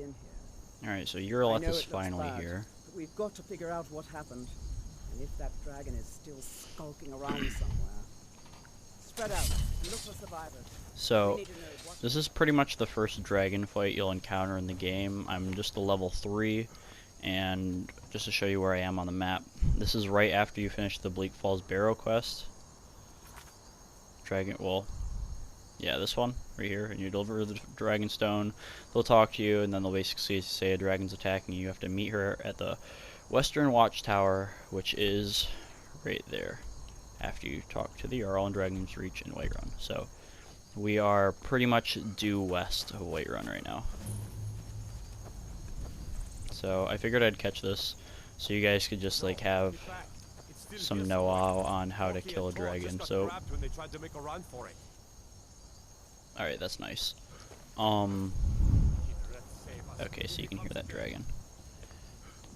been here. Alright, so I Eurolith know is it looks finally bad, here. but we've got to figure out what happened. And if that dragon is still skulking around somewhere. Spread out and look for survivors. So, this is pretty much the first dragon fight you'll encounter in the game. I'm just a level 3, and just to show you where I am on the map, this is right after you finish the Bleak Falls Barrow quest. Yeah, this one, right here, and you deliver the dragon stone. They'll talk to you, and then they'll basically say a dragon's attacking you. You have to meet her at the Western Watchtower, which is right there, after you talk to the Jarl and Dragon's Reach in Whiterun. So, we are pretty much due west of Whiterun right now. So, I figured I'd catch this, so you guys could just, like, have some know-how on how to kill a dragon. So, alright, that's nice. Okay, so you can hear that dragon.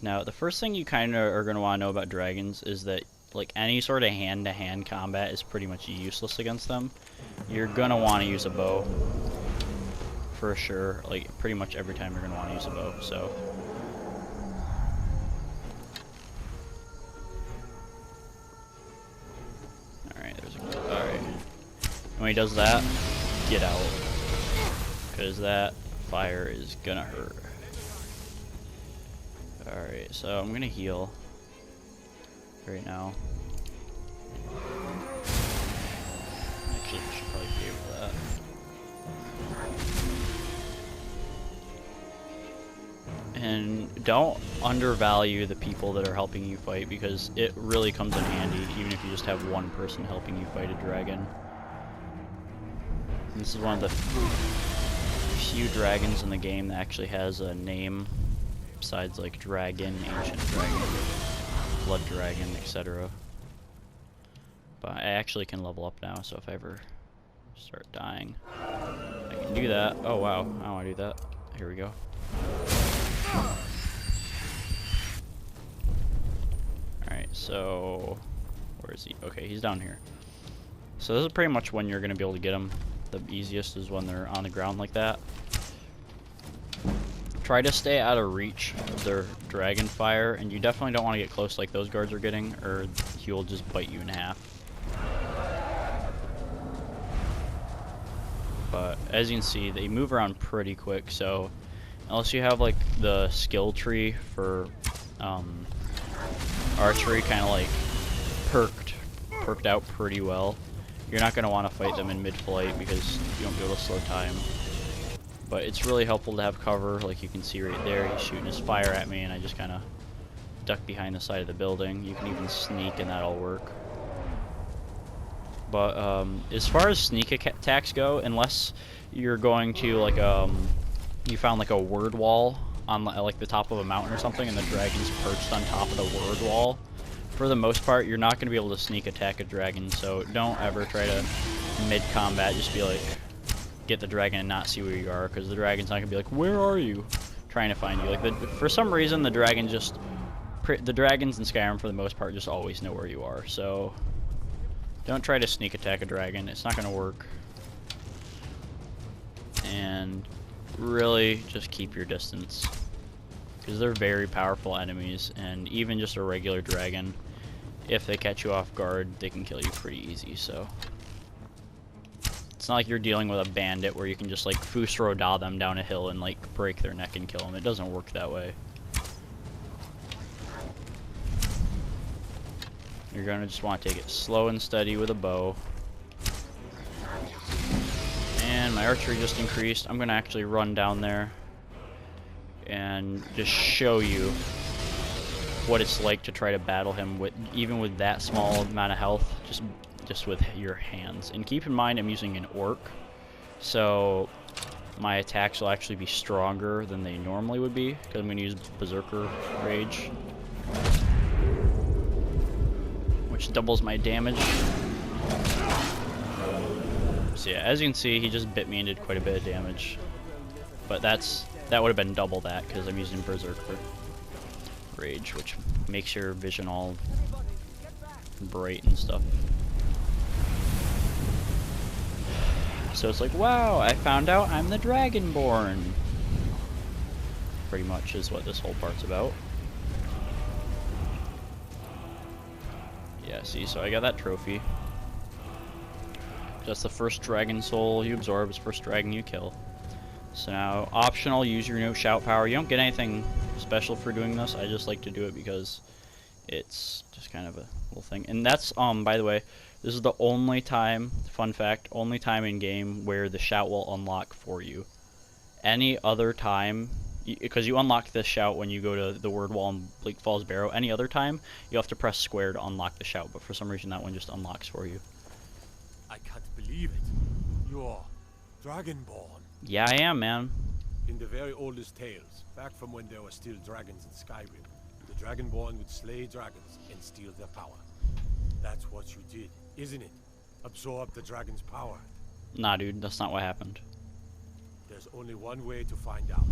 Now, the first thing you kind of are going to want to know about dragons is that, like, any sort of hand-to-hand combat is pretty much useless against them. You're going to want to use a bow. For sure. Like, pretty much every time you're going to want to use a bow, so. Alright, there's a... Alright. When he does that, get out. Because that fire is going to hurt. Alright, so I'm going to heal right now. Actually, I should probably pay for that. And don't undervalue the people that are helping you fight, because it really comes in handy, even if you just have one person helping you fight a dragon. And this is one of the few dragons in the game that actually has a name, besides like dragon, ancient dragon, blood dragon, etc. But I actually can level up now, so if I ever start dying, I can do that. Oh wow, I don't want to do that. Here we go. Alright, so where is he? Okay, he's down here. So this is pretty much when you're going to be able to get him. The easiest is when they're on the ground like that. Try to stay out of reach of their dragon fire, and you definitely don't want to get close like those guards are getting, or he'll just bite you in half. But as you can see, they move around pretty quick, so unless you have like the skill tree for archery kind of like perked out pretty well, you're not going to want to fight them in mid-flight because you won't be able to slow time. But it's really helpful to have cover, like you can see right there. He's shooting his fire at me, and I just kind of duck behind the side of the building. You can even sneak, and that'll work. But as far as sneak attacks go, unless you're going to like you found like a word wall on like the top of a mountain or something, and the dragon's perched on top of the word wall, for the most part, you're not going to be able to sneak attack a dragon. So don't ever try to mid-combat just be like, get the dragon and not see where you are, because the dragon's not gonna be like, where are you, trying to find you. Like for some reason the dragons in Skyrim for the most part just always know where you are. So don't try to sneak attack a dragon, it's not gonna work. And really just keep your distance, because they're very powerful enemies, and even just a regular dragon, if they catch you off guard, they can kill you pretty easy. So it's not like you're dealing with a bandit where you can just like Fusro-da them down a hill and like break their neck and kill them. It doesn't work that way. You're gonna just want to take it slow and steady with a bow. And my archery just increased. I'm gonna actually run down there and just show you what it's like to try to battle him with even with that small amount of health. Just with your hands. And keep in mind I'm using an orc, so my attacks will actually be stronger than they normally would be, because I'm going to use Berserker Rage, which doubles my damage. So yeah, as you can see, he just bit me and did quite a bit of damage, but that would have been double that because I'm using Berserker Rage, which makes your vision all bright and stuff. So it's like, wow, I found out I'm the Dragonborn. pretty much is what this whole part's about. Yeah, see, so I got that trophy. That's the first dragon soul you absorb, is first dragon you kill. So now, optional, use your no shout power. You don't get anything special for doing this. I just like to do it because it's just kind of a little thing. And that's, by the way, this is the only time, fun fact, only time in game where the shout will unlock for you. Any other time, because you unlock this shout when you go to the word wall in Bleak Falls Barrow, any other time, you have to press square to unlock the shout, but for some reason that one just unlocks for you. I can't believe it. You're Dragonborn. Yeah, I am, man. In the very oldest tales, back from when there were still dragons in Skyrim, the Dragonborn would slay dragons and steal their power. That's what you did, isn't it? Absorb the dragon's power. Nah, dude, that's not what happened. There's only one way to find out.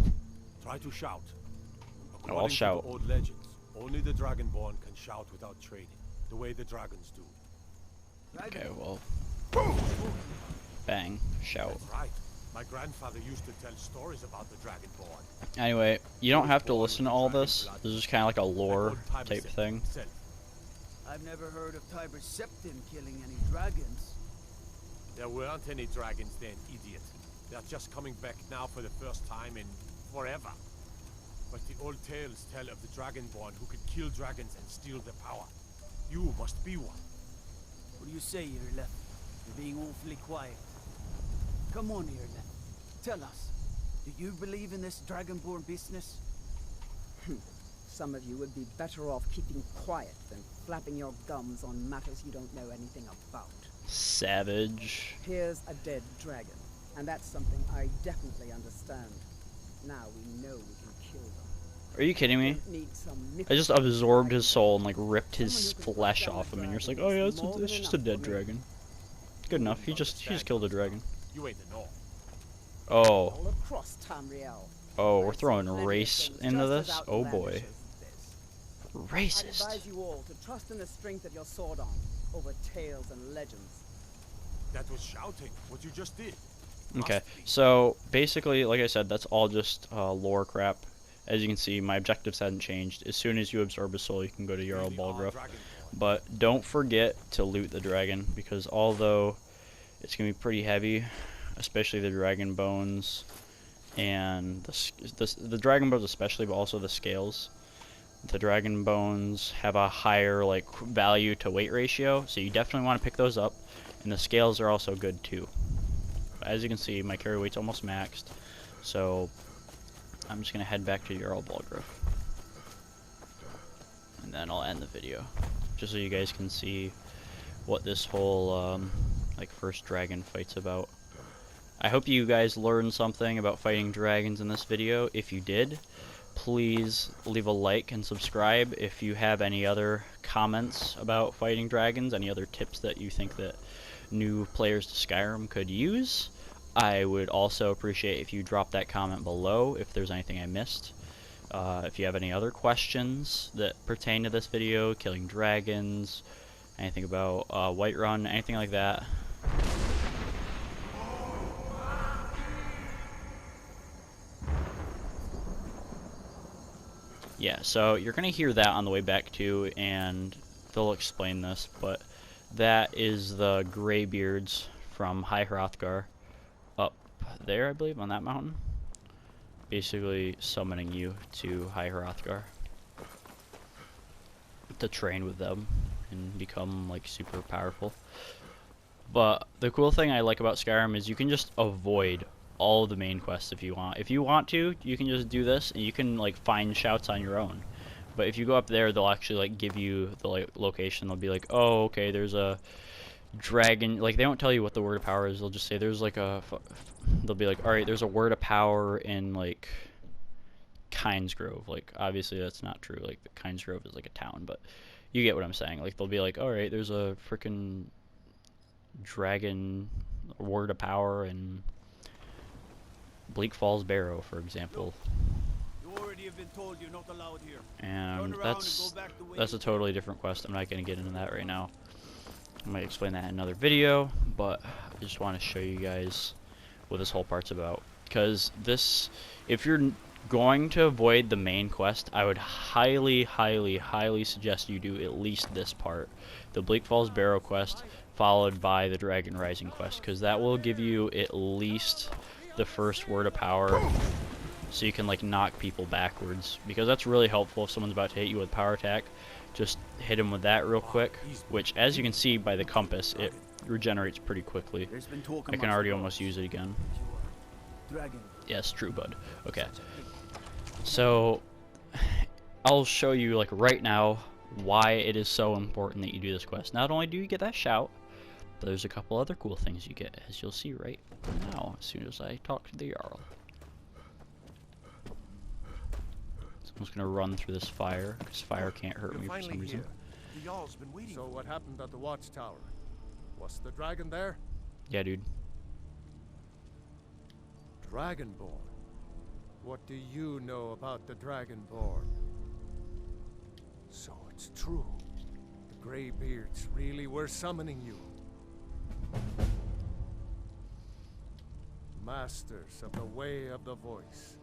Try to shout. Oh, I'll shout. To the old legends, only the Dragonborn can shout without training, the way the dragons do. Okay, well. Bang. Shout. That's right. My grandfather used to tell stories about the Dragonborn. Anyway, you don't have to listen to all this. This is kind of like a lore type thing. I've never heard of Tiber Septim killing any dragons. There weren't any dragons then, idiot. They're just coming back now for the first time in forever. But the old tales tell of the Dragonborn who could kill dragons and steal their power. You must be one. What do you say, Irleth? You're being awfully quiet. Come on, Irleth. Tell us, do you believe in this Dragonborn business? Some of you would be better off keeping quiet than flapping your gums on matters you don't know anything about. Savage. Here's a dead dragon, and that's something I definitely understand. Now we know we can kill them. Are you kidding me? I just absorbed his soul and like ripped his flesh off him, and you're just like, oh yeah, it's just a dead dragon. Good enough. He just killed a dragon. You ain't the norm. Oh. All across Tamriel. Oh, we're throwing race into this? Oh boy. I Racist. advise you all to trust in the strength of your sword arm over tales and legends. That was shouting, what you just did. Okay, so basically, like I said, that's all just lore crap. As you can see, my objectives hadn't changed. As soon as you absorb a soul, you can go to Jarl Balgruuf. But don't forget to loot the dragon, because although it's going to be pretty heavy, especially the dragon bones, and the dragon bones especially, but also the scales. The dragon bones have a higher like value to weight ratio, so you definitely want to pick those up. And the scales are also good too. As you can see, my carry weight's almost maxed, so I'm just gonna head back to Jarl Balgruuf, and then I'll end the video, just so you guys can see what this whole like first dragon fight's about. I hope you guys learned something about fighting dragons in this video. If you did, please leave a like and subscribe. If you have any other comments about fighting dragons, any other tips that you think that new players to Skyrim could use, I would also appreciate if you drop that comment below if there's anything I missed. If you have any other questions that pertain to this video, killing dragons, anything about Whiterun, anything like that. Yeah, so you're going to hear that on the way back too, and they'll explain this, but that is the Greybeards from High Hrothgar up there, I believe, on that mountain. Basically summoning you to High Hrothgar to train with them and become like super powerful. But the cool thing I like about Skyrim is you can just avoid all the main quests if you want. If you want to, you can just do this and you can like find shouts on your own. But if you go up there, they'll actually like give you the like location. They'll be like, oh, okay, there's a dragon. Like they don't tell you what the word of power is. They'll just say there's like a. They'll be like, all right, there's a word of power in like Kynesgrove. Like obviously that's not true. Like Kynesgrove is like a town, but you get what I'm saying. Like they'll be like, all right, there's a freaking dragon word of power in Bleak Falls Barrow, for example. Have been told you're not allowed here. And that's a totally different quest. I'm not going to get into that right now. I might explain that in another video, but I just want to show you guys what this whole part's about. Because this, if you're going to avoid the main quest, I would highly, highly, highly suggest you do at least this part. The Bleak Falls Barrow quest, followed by the Dragon Rising quest, because that will give you at least the first word of power, so you can like knock people backwards, because that's really helpful if someone's about to hit you with power attack. Just hit him with that real quick, which, as you can see by the compass, it regenerates pretty quickly. I can already almost use it again. Yes, true, bud. Okay. So, I'll show you, like, right now why it is so important that you do this quest. Not only do you get that shout, but there's a couple other cool things you get, as you'll see right now, as soon as I talk to the Jarl. So I'm just going to run through this fire, because fire can't hurt me for some reason. The Jarl's been waiting. So what happened at the watchtower? Was the dragon there? Yeah, dude. Dragonborn? What do you know about the Dragonborn? So it's true. The Greybeards really were summoning you. Masters of the Way of the Voice.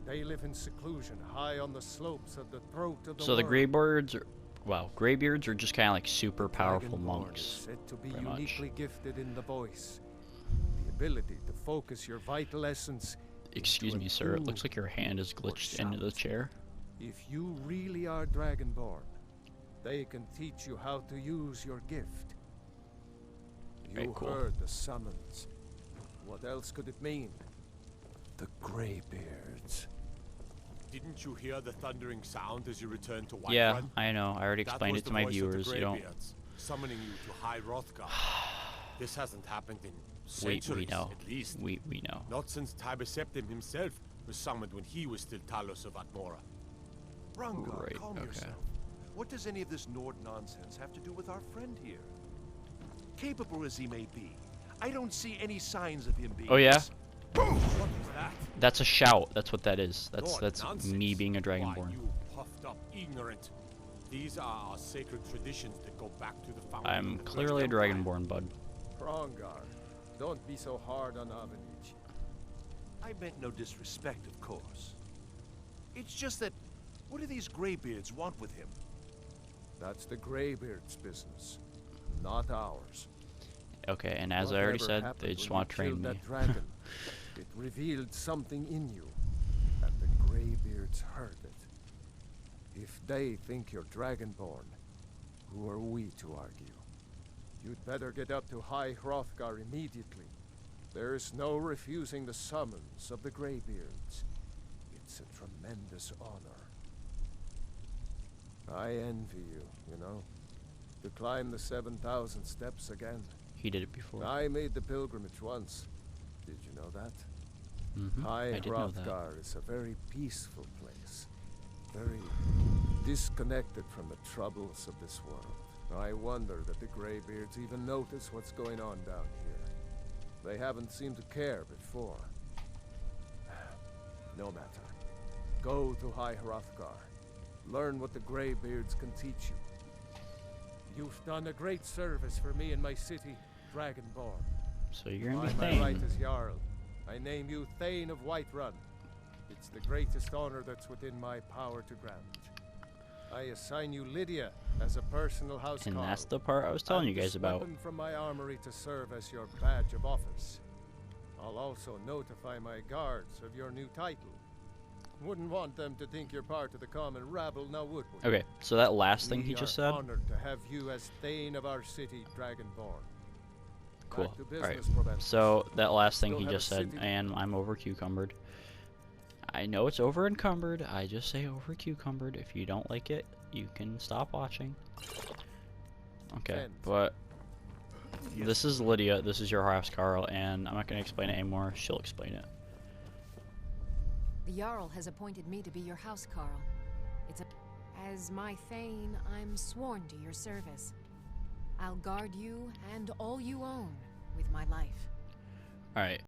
They live in seclusion, high on the slopes of the throat of the So the Greybeards are, well, Greybeards are just kind of like super powerful monks. Said to be uniquely gifted in the voice. The ability to focus your vital essence. Excuse me, sir. It looks like your hand is glitched into the chair. If you really are Dragonborn, they can teach you how to use your gift. You heard the summons. What else could it mean? The Greybeards. Didn't you hear the thundering sound as you returned to Whiterun? Yeah, I know. I already explained it to my viewers. You don't. Summoning you to High Hrothgar. This hasn't happened in centuries, we know. At least. We know. Not since Tiber Septim himself was summoned when he was still Talos of Atmora. Hrothgar, calm yourself. What does any of this Nord nonsense have to do with our friend here? Capable as he may be, I don't see any signs of him being... Oh yeah? What was that? That's a shout. That's what that is. That's Nonsense. me being a Dragonborn. Why, you puffed up ignorant. These are our sacred traditions that go back to the founding I'm of the clearly a First Empire. Dragonborn, bud. Hrothgar, don't be so hard on Avenich. I meant no disrespect, of course. It's just that, what do these Greybeards want with him? That's the Greybeards' business, not ours. Okay, and as I already said, they just want to train me. That dragon, it revealed something in you, and the Greybeards heard it. If they think you're Dragonborn, who are we to argue? You'd better get up to High Hrothgar immediately. There's no refusing the summons of the Greybeards. It's a tremendous honor. I envy you, you know, to climb the 7,000 steps again. He did it before. I made the pilgrimage once. Did you know that? Mm-hmm. High I did know that. Hrothgar is a very peaceful place. Very disconnected from the troubles of this world. I wonder that the Greybeards even notice what's going on down here. They haven't seemed to care before. No matter. Go to High Hrothgar. Learn what the Greybeards can teach you. You've done a great service for me in my city, Dragonborn. So you're gonna be By my Thane. right as Jarl, I name you Thane of Whiterun. It's the greatest honor that's within my power to grant. I assign you Lydia as a personal housecarl. And that's the part I was telling you guys about. Weapon from my armory to serve as your badge of office. I'll also notify my guards of your new title. Wouldn't want them to think you're part of the common rabble, now would we? Okay, so that last thing he We just are said. honored to have you as Thane of our city, Dragonborn. Cool. Back to Alright. business, Proventus. So that last thing Still he have a just said, city- and I'm over cucumbered. I know it's over encumbered. I just say over cucumbered. If you don't like it, you can stop watching. Okay, Defend. but this is Lydia. This is your housecarl, and I'm not gonna explain it anymore. She'll explain it. The Jarl has appointed me to be your housecarl. As my Thane, I'm sworn to your service. I'll guard you and all you own with my life. All right.